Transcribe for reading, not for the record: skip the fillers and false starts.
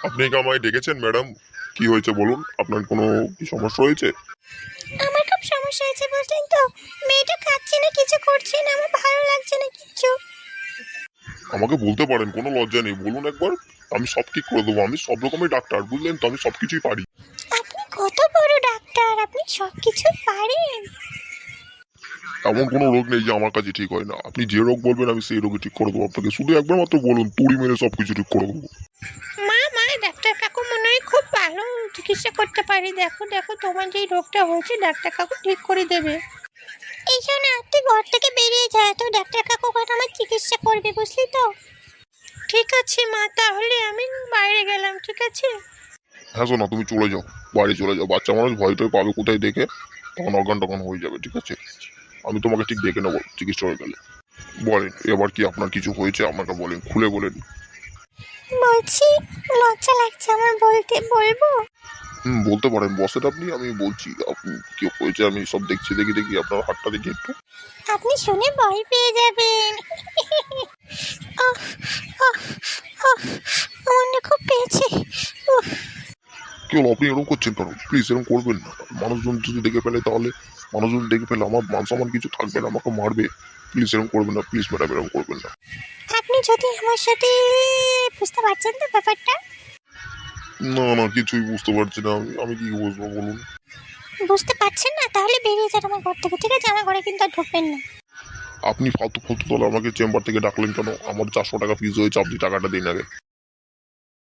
আপনি কি আমায় ডেকেছেন ম্যাডাম? কি হয়েছে বলুন, আপনার কোনো কি সমস্যা হয়েছে? আমার খুব সমস্যা হয়েছে বুঝলেন তো। মেয়েটা খাচ্ছে না, কিছু করছে না, আমার ভালো লাগছে না কিচ্ছু। আমাকে বলতে পারেন, কোনো লজ্জা নেই, বলুন একবার। আমি সব ঠিক করে দেবো, আমি সব রকমের ডাক্তার, বুঝলেন তো, আমি সব কিছুই পারি। আপনি কত বড় ডাক্তার, আপনি সব কিছু পারেন। এমন কোনো রোগ নেই যে আমার কাছে ঠিক হয় না। আপনি যে রোগ বলবেন আমি সেই রোগই ঠিক করে দেবো আপনাকে, শুধু একবার মাত্র বলুন, তুড়ি মেরে সব কিছু ঠিক করে দেবো। মা মা, ডাক্তার কাকু মনে হয় খুব ভালো চিকিৎসা করতে পারে। দেখো দেখো, তোমার যেই রোগটা হয়েছে ডাক্তার কাকু ঠিক করে দেবে। এই শোনা, তুই ঘর থেকে বেরিয়ে যা, তো ডাক্তার কাকু আমার চিকিৎসা করবে, বুঝলি তো। ঠিক আছে মা, তাহলে আমি বাইরে গেলাম, ঠিক আছে। হ্যাঁ শোনা, তুমি চলে যাও, বাড়ি চলে যাও। বাচ্চা মানুষ ভয় টয় পাবে কোথায় দেখে, তখন অজ্ঞান টজ্ঞান হয়ে যাবে, ঠিক আছে। আমি তোমাকে ঠিক দেখে নেবো চিকিৎসা হয়ে গেলে। বলেন এবার কি আপনার কিছু হয়েছে, আমাকে বলেন, খুলে বলেন। বলছি, লজ্জা লাগছে আমার বলতে, বলবো? বলতে পারেন, বসেন আপনি, আমি বলছি আপনি কি হয়েছে। আমি সব দেখছি, দেখি দেখি আপনার হাতটা দেখি একটু। আপনি শুনে ভয় পেয়ে যাবেন। আহ, আহ, আহ, আমার না খুব পেয়েছে। উহ, কি হলো, আপনি এরকম করছেন কেন? প্লিজ এরকম করবেন না। মানুষজন যদি দেখে ফেলে তাহলে, মানুষজন দেখে ফেলে আমার মান সম্মান কিছু থাকবে না, আমাকে মারবে। প্লিজ এরকম করবেন না, প্লিজ ম্যাডাম এরকম করবেন না। আপনি যদি আমার সাথে, বুঝতে পারছেন তো ব্যাপারটা? না না, কিছুই বুঝতে পারছি না আমি, আমি কি বুঝবো বলুন। বুঝতে পারছেন না? তাহলে বেরিয়ে যান আমার ঘর থেকে, ঠিক আছে? আমার ঘরে কিন্তু আর ঢুকবেন না। আপনি ফালতু ফালতু তাহলে আমাকে চেম্বার থেকে ডাকলেন কেন? আমার 400 টাকা ফিস হয়েছে, আপনি টাকাটা দিন আগে।